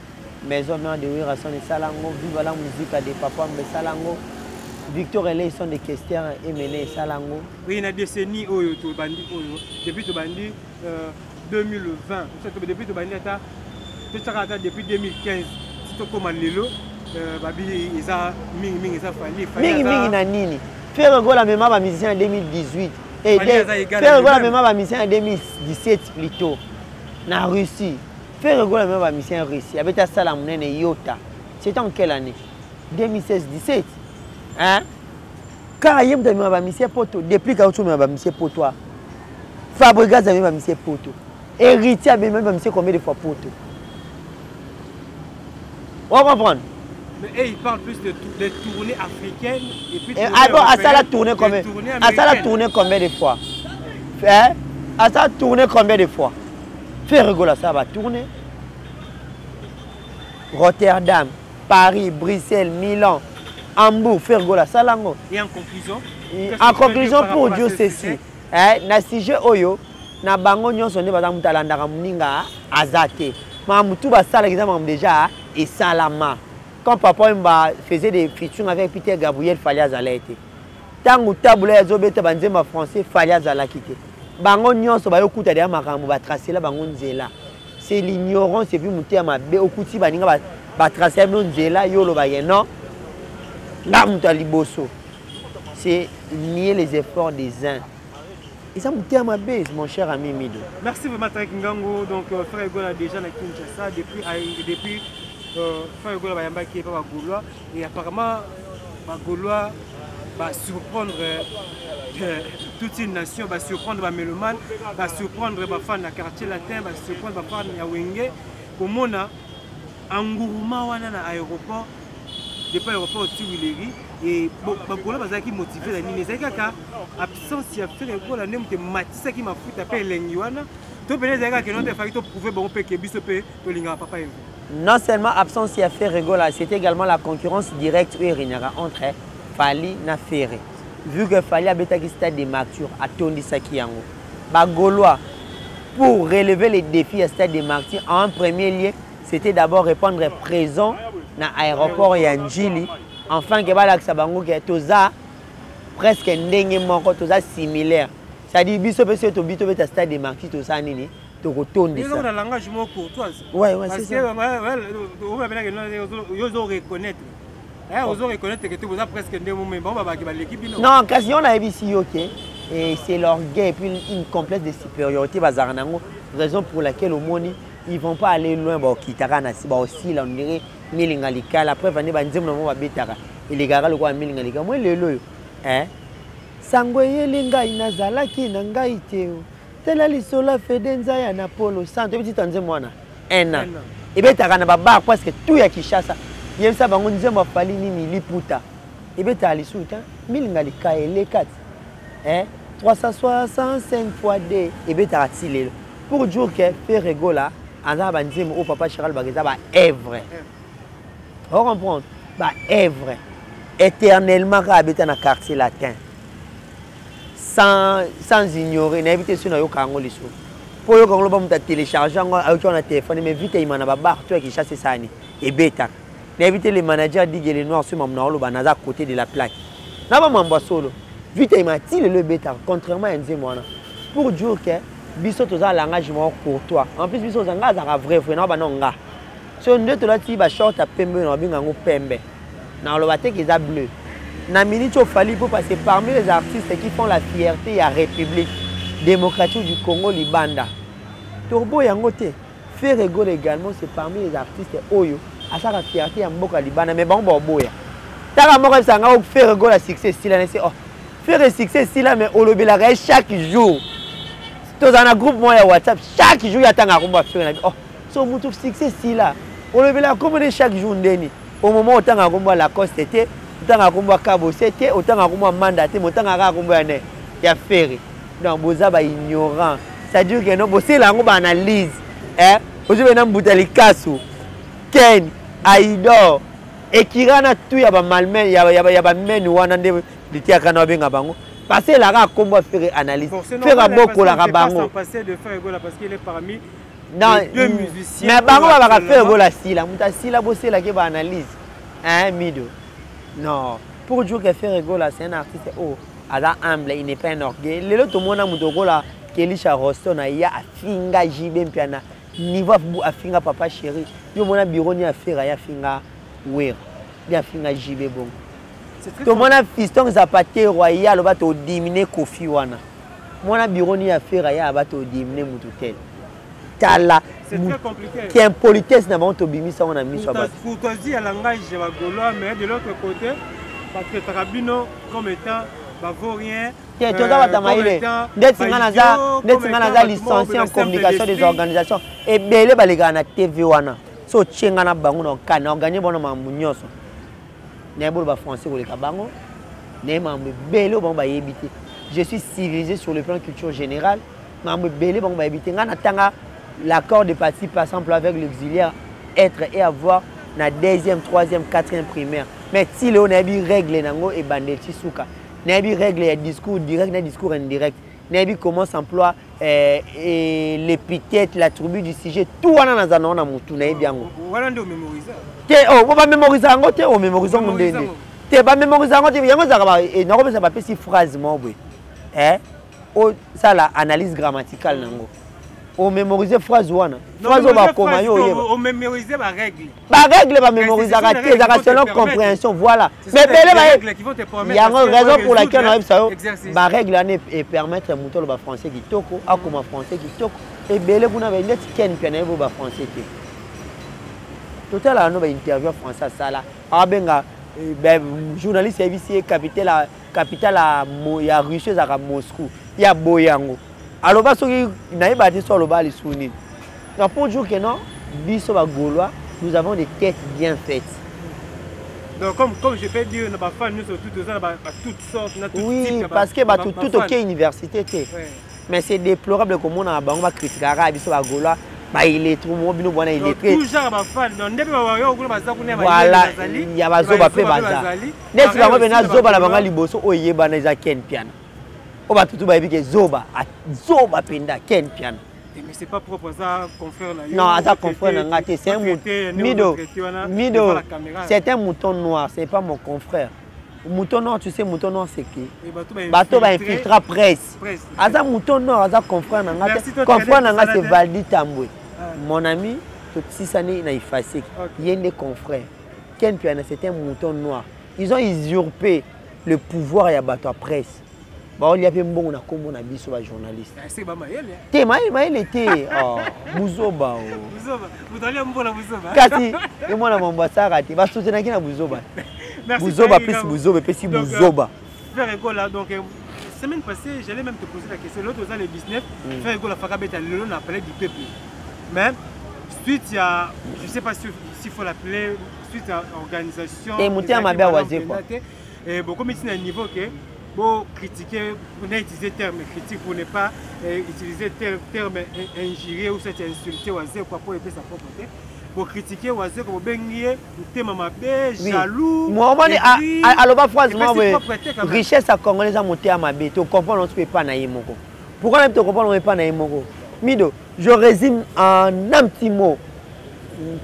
Maison Mère de Wirasson de Salango, Viva la musique de Papa Mbe Salango, Victor Elé sont des questions Emene Salango. Oui, il y a des décennies depuis 2020, depuis 2015, c'est comme Lelo, ils ont fallu. Faire la même mission en 2018. Et faire la même mission en 2017 plutôt. En Russie. Faire la même mission en Russie. Avec ta salam et Yota. C'est en quelle année? 2016-17. Hein? Car il y a une mission pour toi. Depuis qu'il y a une mission pour toi. Fabregas a une mission pour toi. Héritier a une mission combien de fois pour toi? On va comprendre. Mais il parle plus de tournées africaines et puis à ça la tournée combien? À ça la tournée combien de fois? Hein? À ça la tournée combien de fois? Faire rigoler ça va tourner. Rotterdam, Paris, Bruxelles, Milan, Hambourg, faire rigoler ça là. Et en conclusion? En conclusion pour dire ceci, na sujet oyo na bango nyonso ne baza mutalanda ka muninga azate. Ma mutu ba sala exemple déjà et salama. Quand papa faisait des featuring avec Peter Gabriel, Fally Azalaki. Tant que tabula ezobeta banzema français, Fally Azalaki. Bango nyonso ba yokuta de makambo ba tracer la bango nzela. C'est l'ignorance et puis muté mabe okuti baninga ba tracer no nzela yolo ba non. Là muta liboso. C'est nier les efforts des uns. Et ça muté mabe mon cher ami Mido. Merci vraiment Tarek Ngango. Donc frère Gola déjà na Kinshasa depuis frère Gola Bayamba qui est pas Gaulois et apparemment Gaulois va surprendre toute une nation, va surprendre les mélomanes, va surprendre les fans de quartier latin, va surprendre les fans de Wenge. Pour moi, Angouruma wana na aéroport, depuis l'aéroport au Tiwileri et Gaulois va qui motivé la nini. C'est qu'à absence ya frère Gola nem te matisa qui m'a foutu appeler l'enguana. Tu peux dire que non, il faut prouver bon que biso pe to linga papa. Non seulement absence à faire rigoler, c'était également la concurrence directe entre Fally et Ferré. Vu que Fally a été stade de martyrs à Tony Sakiango. Gaulois, pour relever les défis à stade de martyrs, en premier lieu, c'était d'abord répondre présent dans l'aéroport Yanjili. Enfin, que Sabango qui est presque similaire. C'est-à-dire que tu as un stade de martyrs, tu as ils ont un langage moins courtois. Oui, c'est ça. Ils ont reconnaître. Ils ont reconnaître que tu as presque des moments. Non, quand on a vu ici, et c'est l'orgueil et puis une complexe de supériorité. Raison pour laquelle au monde, ils ne vont pas aller loin. Aussi, là, on dirait Milingalika. Après, on va dire et les gars, le Milingalika. Moi, le Sangoye Linga Inazalaki Nangaiteo. Tela lisola fedenza ya na polo santo petit tanze mwana 1 an ebeta na baba presque tout ya Kinshasa yemsa bango nzemba Fally nini liputa ebeta lisuta milinga likaele 4 365 fois D ebeta atilelo pour dire que faire rigola anda banzemo au papa Chiral bageza ba œuvre on comprend ba œuvre éternellement rabeta na quartier latin. Sans ignorer, n'inviter sur nos canaux les sous. Pour que l'on puisse télécharger avec un téléphone, mais vite il m'a barre toi qui chasse ça et bêta. N'inviter les managers dit que les noirs sur mon nom à côté de la plaque. N'a pas mon solo. Vite il m'a dit le bêta contrairement à Nzemwana. Pour dire que biso toza langage mo courtois. En plus biso zanga za vrai na banonga. So nde to lati ba short à pembe na binga ngo pembe. Na lo bate ki za bleu. Na minute au Fally pour passer parmi les artistes qui font la fierté à la République démocratique du Congo Libanda. Turbo Yangote fait rigoler également, c'est parmi les artistes Oyo à sa fierté à Mboka Libanda mais bon boya. Tara moko sanga fait rigoler la succès si là c'est faire succès si là mais olobela chaque jour. Tous dans un groupe moi WhatsApp chaque jour il attend à combat faire so mutu succès si là olobela comme chaque jour ndeni au moment où tant à combat la coste était autant à combo cabo c'était autant à combo mandaté autant à combo il y a ferré donc boza ba ignorant ça dit que non bosser la ngomba analyse hein aujourd'hui na mbutali kaso ken aido ekirana tout ya ba malmen ya ba men wana nde litia kana benga bango parce que la ra combo ferré analyse faire beaucoup la rabango passer de faire gola parce qu'il est parmi non deux musiciens mais bango ba ka faire gola sila muta sila bosser la ke ba analyse hein mido non pour dire que faire gola c'est un artiste oh ala humble il n'est pas un orgueil lelo to mona muto gola kelisha rosto na ya afinga jibe mpiana niveau afinga papa chéri yo mona bironi afira ya finga wera ya finga jibe bon to mona fiston zapate royal ba to diminuer kofi wana mona bironi afira ya ba to diminuer mutu tel tala c'est très compliqué qui impolitesse na banto bimisa wana miso ba pour toi dire la langage de la gaulois mais de l'autre côté parce que Tarabino comme étant bavorien tu dois tamaile ndetsinga licencié en communication des organisations et belé balega na TV wana so tchenga na bango na kana organiser bona mambu nyoso na bolo ba français ko le kabango na mambu belé bon ba yebité je suis civilisé sur le plan culture générale mambu belé bon ba yebité ngana tanga l'accord de participation avec l'auxiliaire être et avoir na deuxième troisième quatrième primaire mais si le on a bi règle nango et bandeti souka na bi règle ya discours direct na discours indirect na bi comment s'emploie l'épithète la tribu du sujet tout wana na zana na mutu na biango wala ndio mémoriser te oh ba mémoriser ngo te o mémoriser ngo ndende te ba mémoriser ngo te yango za ba na ko pesa ba pesi phrase mo boy o ça la analyse grammaticale nango on mémoriser phrase wana phrase ba koma yo on mémoriser ba règle ba mémoriser raté za selon compréhension voilà mais belé ba règle qui vont te permettre yango raison pour laquelle on a ça ba règle ane et permettre mutolo ba français kitoko akoma français kitoko et belé kuna ba net ken piana bo ba français te total ano ba interview français sala abenga journaliste service capitale ya Russie za Moscou ya boyango alors parce que naïba dit sur le bas les souvenirs. Donc pour dire que non, biso ba gaulois, nous avons des têtes bien faites. Donc comme je peux dire, nous pas nous sur toutes sortes, oui, parce que bah tout OK université t. Mais c'est déplorable comme on a ba on va critiquer biso ba gaulois, bah il est trop mobile bon il est très. Toujours ba fan, donc ndebe ba yo ko ba za kuna ba voilà, il y a ba zoba pe baza. N'est-ce pas bena zoba la banga liboso oyeba na za ken piano. On va tout bailler que zoba penda ken piano mais c'est pas propre ça confrère là non ça confrère na ngate c'est un mido c'est un mouton noir c'est pas mon confrère mouton noir tu sais mouton noir c'est qui bateau va infiltrer presse asa mouton noir asa confrère na ngate confrère na ngate c'est Valdi Tambwe mon ami tout 6 années il a effacé yende confrère ken piano c'est un mouton noir ils ont usurpé le pouvoir ya bateau presse. Bah on y a fait bon on a comme on a dit sur la journaliste. C'est pas maël. T'es maël était Buzoba. Buzoba. Vous allez me voir la Buzoba. Kasi et moi la mambasa raté. Bah soutenir qui na Buzoba. Buzoba plus Buzoba plus si Buzoba. Faire école là donc semaine passée j'allais même te poser la question l'autre aux le 19 faire école à Fakabeta le on a parlé du peuple. Mais suite il y a je sais pas s'il faut l'appeler suite à organisation. Et monter à ma belle oisée quoi. Et bon comme ici à un niveau que pour critiquer, pour utiliser terme critique, pour ne pas utiliser terme injurié ou cette insulté quoi pour épée sa propreté. Pour critiquer oisé comme bengier, thème mabé, jaloux. Moi alors pas phrase moi richesse à congolais à monter à ma bête. Tu comprends on peut pas na yemoko. Pourquoi même tu comprends on pas na yemoko? Mido, je résume en un petit mot.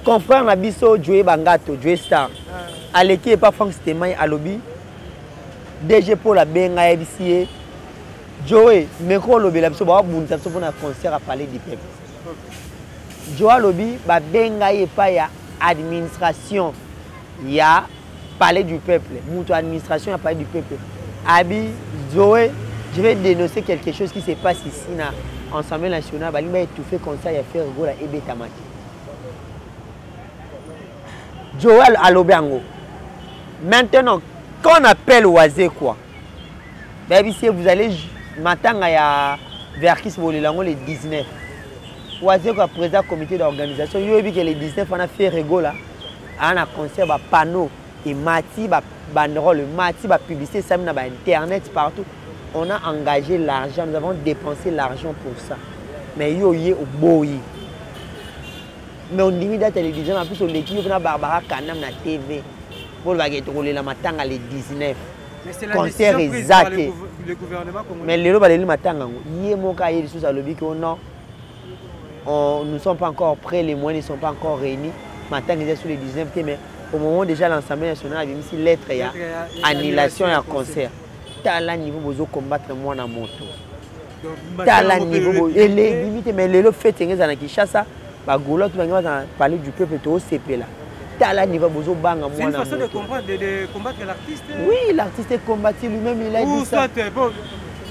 Confrère na biso Joey Bangato, Joey Star. À l'équipe pas Franck Stemay à lobby. DG pour la benga ebisié Joey meko lobi la biso ba bunza so na concert à parler du peuple Joa lobi ba benga pa ya administration ya parler du peuple muto administration ya parler du peuple abi Joey je vais dénoncer quelque chose qui se passe ici na Assemblée nationale ba limba étouffé comme ça ya faire gola ebeta mati Joel alobango maintenant quand on appelle Oazé quoi, si vous allez matin à Verkis Bolelango le 19. Oazé quoi président comité d'organisation, il y a que le 19 on a fait rigola, on a concert à panneau et mati banderole, mati publicité, ça na internet partout. On a engagé l'argent, nous avons dépensé l'argent pour ça. Mais yo yé au boyi. Mais on dit la télévision en plus on équipe na Barbara Kanam na TV. Pour va rouler la matanga les 19. Mais c'est la concert décision prise par le gouvernement congolais. Mais les balé le matanga yé moka yé sous à lobby que non. Nous ne sommes pas encore prêts, les moyens ne sont pas encore réunis. Matanga est sur les 19 mais au moment déjà l'Assemblée nationale a mis lettre et annulation et un concert. Tala niveau bozo combattre moi na moto. Tala niveau et les limites mais les fait tenir à Kinshasa ba golo tu vas parler du peuple to CP là. Tala niveau bozo banga moi na. C'est une façon de comprendre de combattre l'artiste. Oui, l'artiste est combattu lui-même il a dit ça.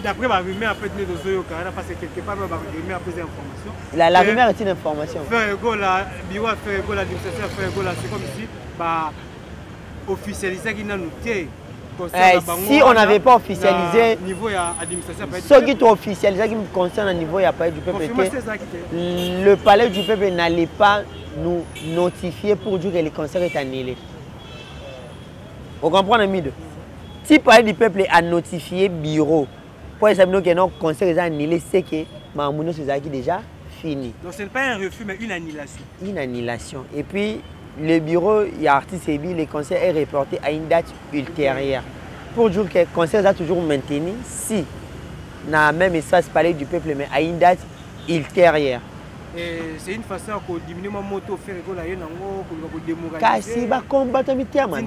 D'après ma rumeur après de Zoyo Canada parce que quelque part ma rumeur a plus d'informations. La rumeur est une information. Faire go la bureau faire go l'administration faire go là c'est comme ici bah officialiser qui n'a noté. Si on n'avait pas officialisé, ceux qui ont officialisé qui me concerne au niveau du palais du peuple, le palais du peuple n'allait pas nous notifier pour dire que le concert est annulé. Vous comprenez, Mido? Si le palais du peuple a notifié le bureau pour savoir que le concert est annulé, c'est que Mamouna Suzaki déjà fini. Donc ce n'est pas un refus, mais une annulation. Une annulation. Et puis, le bureau, il y a artiste Ebi, le concert est reporté à une date ultérieure. Pour dire que le concert est toujours maintenu, si, dans le même espace palais du peuple, mais à une date ultérieure. Et c'est une façon de diminuer ma moto, faire rigoler, pour démoraliser. Kasi ba combattre mi tiama.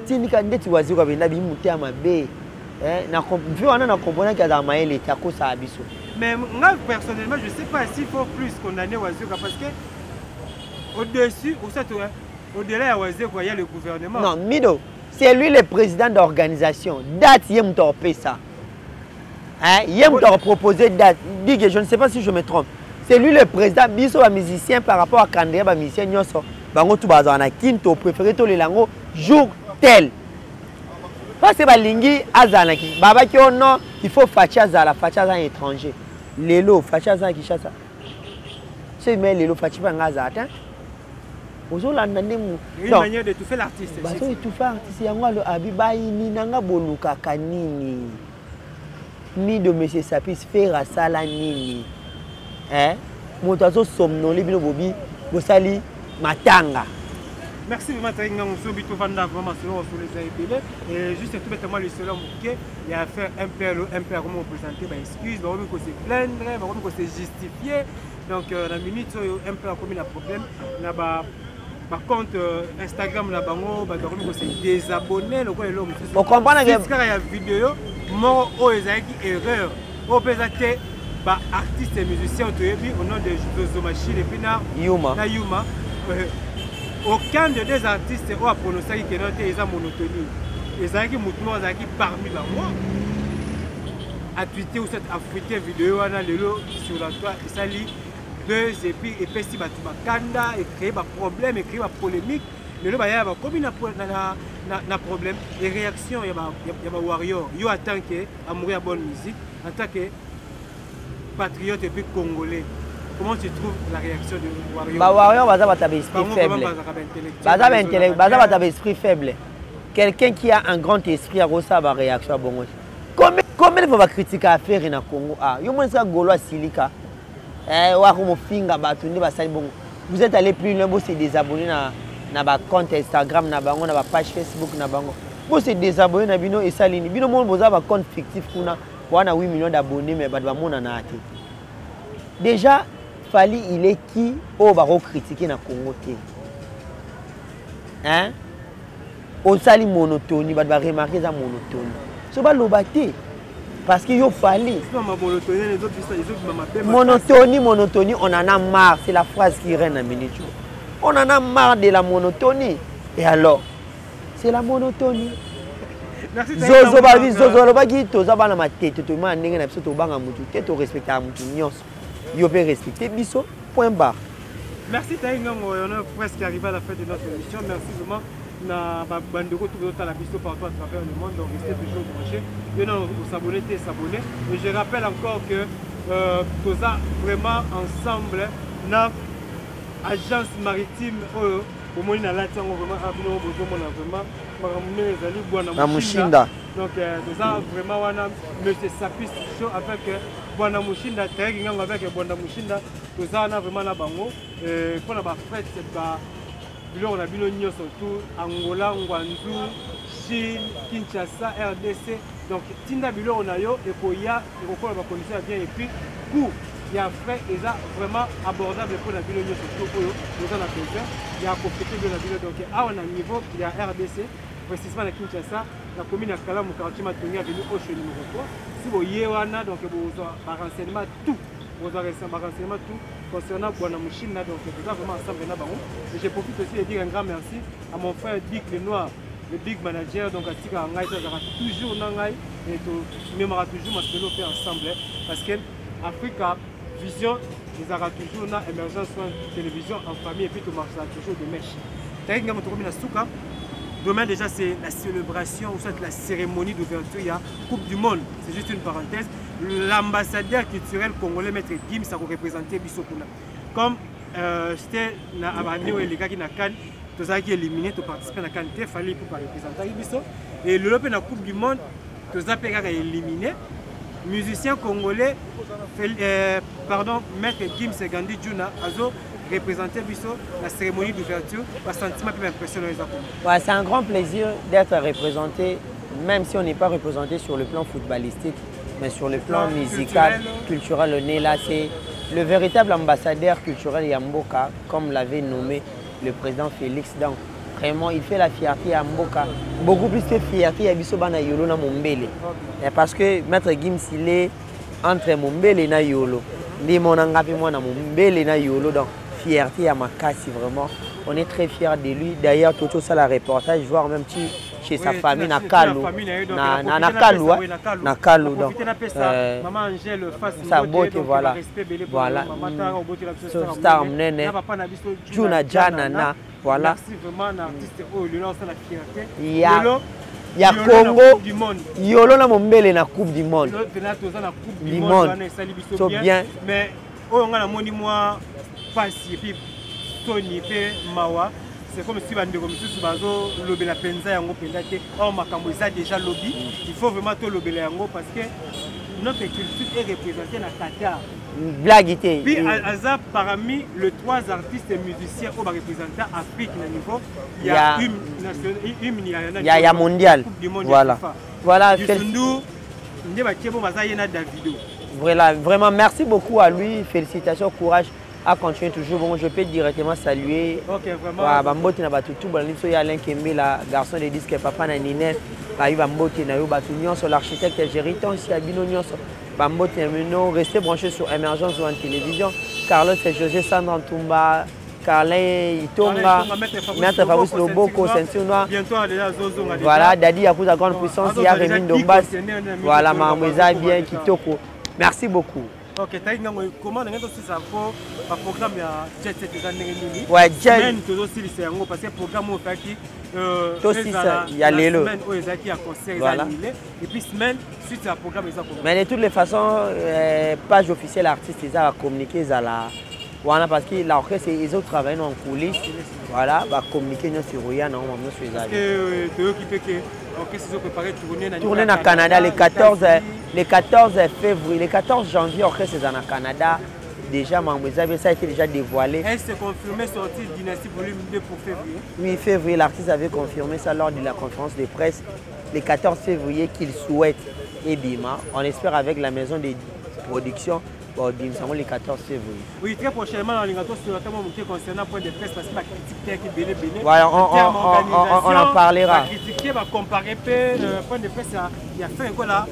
Tindika ndeti wazi kwa benda bi mutiama be. Na comprendre que dans maïl est à cause de abisso. Mais moi personnellement, je ne sais pas s'il faut plus condamner Wazuka parce que au-dessus, au-delà de Wazuka, il y a le gouvernement. Non, Mido, c'est lui le président d'organisation. Date, il me torpé ça. Il me proposé date. Dit que je ne sais pas si je me trompe. C'est lui le président, biso un musicien par rapport à Kandé, un musicien nyoso. Bango tout bazana kinto préféré to le lango jour tel. Parce que balingi azanaki. Baba ki non, il faut fachaza la fachaza étranger. Lelo fachaza Kinshasa. C'est mais lelo fachiba ngaza attends. Une manière de tout faire l'artiste. Bah so tout faire artiste yango lo abibai ni nanga boluka kanini. Ni de monsieur Sapis faire sala nini. Motazo somnolé bino bobi bosali matanga. Merci vraiment Taïnga Moussou Vanda vraiment sur les AIPL et juste tout bêtement le seul il y a fait un père comment présenter bah excuse bah on se plaindre bah on se justifier donc la minute un père comme il a problème là bas par contre Instagram là bango bah on se désabonner le quoi l'homme on comprend que il y a vidéo mort au ezaki erreur au présenter bah artiste et musicien au nom de Jozo Machine et puis na Yuma aucun de deux artistes a prononcé que notre est monotonie. Les artistes qui parmi la moi a tweeté ou cette africaine vidéo sur la toile et ça lit buzz et puis si tu kanda et créer des problèmes et créer des polémiques. Mais là, il y a comme un problème et réaction il y a des warriors. Yo en tant que amoureux de bonne musique, en tant que patriote et puis congolais. Comment tu trouves la réaction de Warrior? Warrior va esprit faible. Esprit faible. Quelqu'un qui a un grand esprit a reçu la réaction à Bongo. Combien de critiquer à faire dans Congo? Vous êtes allé plus loin, vous êtes désabonné dans votre compte Instagram, dans votre page Facebook. Vous êtes désabonné dans Bino et Salini. Bino vous avez un compte fictif pour 8 millions d'abonnés, mais vous avez déjà, Fali, il est qui au baro critiquer na Congo té. Hein? On sali monotonie, va remarquer ça monotonie. Ce va l'obaté parce qu'il y a Fali. Monotonie, on en a marre, c'est la phrase qui règne à minute. On en a marre de la monotonie. Et alors, c'est la monotonie. Zozo bagi toza bana matete to ma ndenge na biso to banga mutu te to respecter mutu nyonso. Yo peut respecter biso point barre. Merci Taïnga, on est presque arrivé à la fin de notre émission. Merci vraiment na bandeko tout le la biso partout à travers le monde donc restez toujours branchés. Et non s'abonner et je rappelle encore que toza vraiment ensemble na agence maritime Pour moi, il y a vraiment Mushinda. donc, nous avons vraiment monsieur Sapis Show avec Bwana Mushinda, avec Bwana Mushinda, nous avons vraiment la bango. Pour la fête, on a vu surtout Angola, Ngwanzu, Chine, Kinshasa, RDC. Donc, Tinda Bilo, on a eu et pour y a la condition bien et puis pour il y a frais et ça vraiment abordable pour la ville surtout nous en avons il y a compétition de la ville donc à un niveau il y a RDC précisément la Kinshasa la commune à Kalamu quartier Matongi a venu au chez numéro 3 si vous y wana donc vous avez renseignement tout vous avez renseignement tout concernant Bwana Mushinda donc nous avons vraiment ensemble na bango et je profite aussi de dire un grand merci à mon frère Dick Lenoir le big manager donc à Tika Ngai ça sera toujours Nangai et tout mémora toujours parce que nous fait ensemble parce que Africa Vision, ils auront toujours une émergence sur la télévision en famille et puis tout marche toujours de mèche. Demain déjà c'est la célébration ou soit la cérémonie d'ouverture, il y a Coupe du Monde, c'est juste une parenthèse. L'ambassadeur culturel congolais Maître Gims a représenté Bissokuna. Comme c'était les gars qui n'ont qu'à tous ceux qui éliminés, tous participer à la Cannes, il fallait pour représenter Bisso. Et l'Europe la Coupe du Monde, tous ceux qui ont éliminé. Musicien congolais, Maître Gims Gandhi Djuna, a représenté la cérémonie d'ouverture, un sentiment plus impressionnant. Ouais, c'est un grand plaisir d'être représenté, même si on n'est pas représenté sur le plan footballistique, mais sur le plan musical, culturel. On est là, c'est le véritable ambassadeur culturel Yamboka, comme l'avait nommé le président Félix. Donc, vraiment, il fait la fierté à Mboka. Beaucoup plus de fierté à Bissobana Yolo na Mombele. Parce que Maître Gims, il est entre Mombele et Yolo. Ni mon engapi moi na Mombele et Yolo. Donc, fierté à Makassi, vraiment. On est très fiers de lui. D'ailleurs, tout ça, la reportage, voir même chez sa famille, na Kalou. Na Kalou, na Kalou. Donc, maman Angèle, sa beauté, voilà. Voilà. Star Mnene. Juna Janana. Voilà. Merci vraiment à l'artiste Yolo, c'est la fierté. Il y a Congo, Yolo na Mombele na Coupe du Monde. Du monde. So bien. Mais on a moni moi Passi puis Tony pe Mawa. C'est comme si bande comme ça bazo lobela penza yango pendate. Oh makambo ça déjà lobby. Il faut vraiment to lobela yango parce que notre culture est représentée dans Qatar. Blaguité. Puis Azap parmi les 3 artistes et musiciens qui représentent l'Afrique à niveau, il y a il y a mondial. Voilà. Voilà. Voilà. Vraiment, merci beaucoup à lui. Félicitations, courage à continuer toujours. Bon, je peux directement saluer. Ok, vraiment. Bambote na batutu baliniso ya Alain Kembe, la garçon de disque papa na Ninel. Bambote na yo batunion sur l'architecte Gériton si abino nyonso. Bambote na restez branchés sur Émergence ou en télévision. Carlos et José Sandra Ntumba, Carlin Itonga, Maître Fabrice Loboko, ceinture noire. Voilà, Dadi a pour la grande puissance, il y a Rémi Ndombas. Voilà, Mamoisa bien, Kitoko. Merci beaucoup. Ok, comment on a un programme Jet Set des années 2000? Ouais, Jet. Parce que le programme il y a l'élo. Voilà. Et puis semaine, suite à programme. Mais de toutes les façons, page officielle artiste, ils ont communiqué voilà, parce que l'orchestre, ils ont travaillé en coulisses. Voilà, va communiquer sur Roya, normalement sur les avis. Tourner au Canada le 14 février, le 14 janvier, l'orchestre est au Canada. Déjà, ça a été déjà dévoilé. Est-ce confirmé sortie Dynastie volume 2 pour février? Oui, février, l'artiste avait confirmé ça lors de la conférence de presse le 14 février qu'il souhaite. Et Bima, on espère avec la maison de production. Bon, le 14 février. Oui, très prochainement, on concernant point de presse parce que la critique qui est béné. Voilà, on en parlera. La critique va comparer point de presse, il y a fait encore là,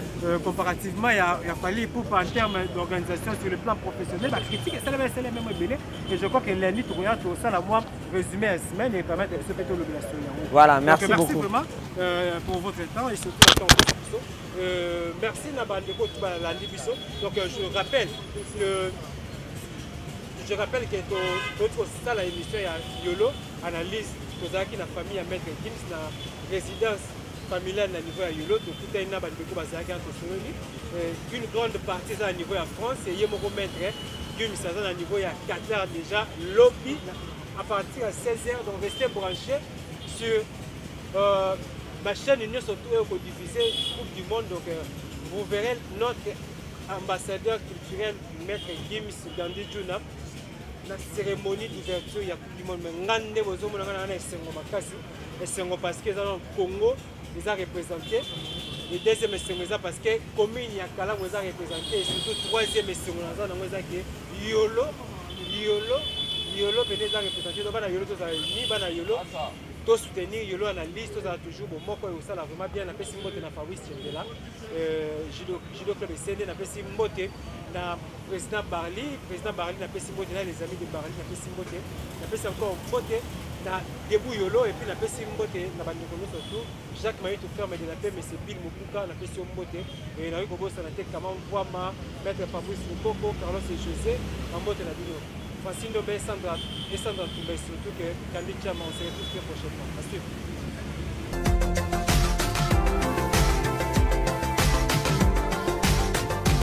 comparativement, il a fallu pour en termes d'organisation sur le plan professionnel. La critique est celle même béné. Et je crois que lundi, tout ça, la moi, résumé à la semaine et permettre de se faire l'obligation. Voilà, merci beaucoup. Merci vraiment pour votre temps et surtout le temps de merci Nabandeko Tubalandi Bisso. Donc je rappelle que notre salle à l'émission est Yolo, analyse de la famille à Maître Gims, la résidence familiale à niveau à Yolo, donc tout est Nabandeko Bazaki entre une grande partie à niveau à France et Yemoko Maître Gims à niveau à Qatar déjà, lobby à partir de 16h. Donc restez branchés sur ma chaîne Union surtout pour diffuser Coupe du Monde. Donc vous verrez notre ambassadeur culturel, Maître Gims Gandhi Juna, la cérémonie d'ouverture de la Coupe du Monde. Mais ngande bozo mona ngana esengo makasi, esengo parce que dans le Congo ils ont représenté. Le deuxième esengo parce que commune ya Kala vous a représenté et surtout troisième esengo dans nga que Yolo venez à représenter. Donc bana Yolo to za ni bana Yolo to soutenir Yolo analyste to za toujours bon moko et ça là vraiment bien na pesi mbote na Fabrice Tchembela judo club CD na pesi mbote na président Barli na pesi mbote na les amis de Barli na pesi mbote na pesi encore mbote na debout Yolo et puis na pesi mbote na bandeko surtout Jacques Maï tout ferme de la paix mais c'est Bill Mukuka na pesi mbote et na ko bossa na te comment Voima maître Fabrice Mukoko Carlos et José en mbote na bino Francine Dobé Sandra Toubé surtout que Candy Chama on se retrouve très prochainement. À suivre.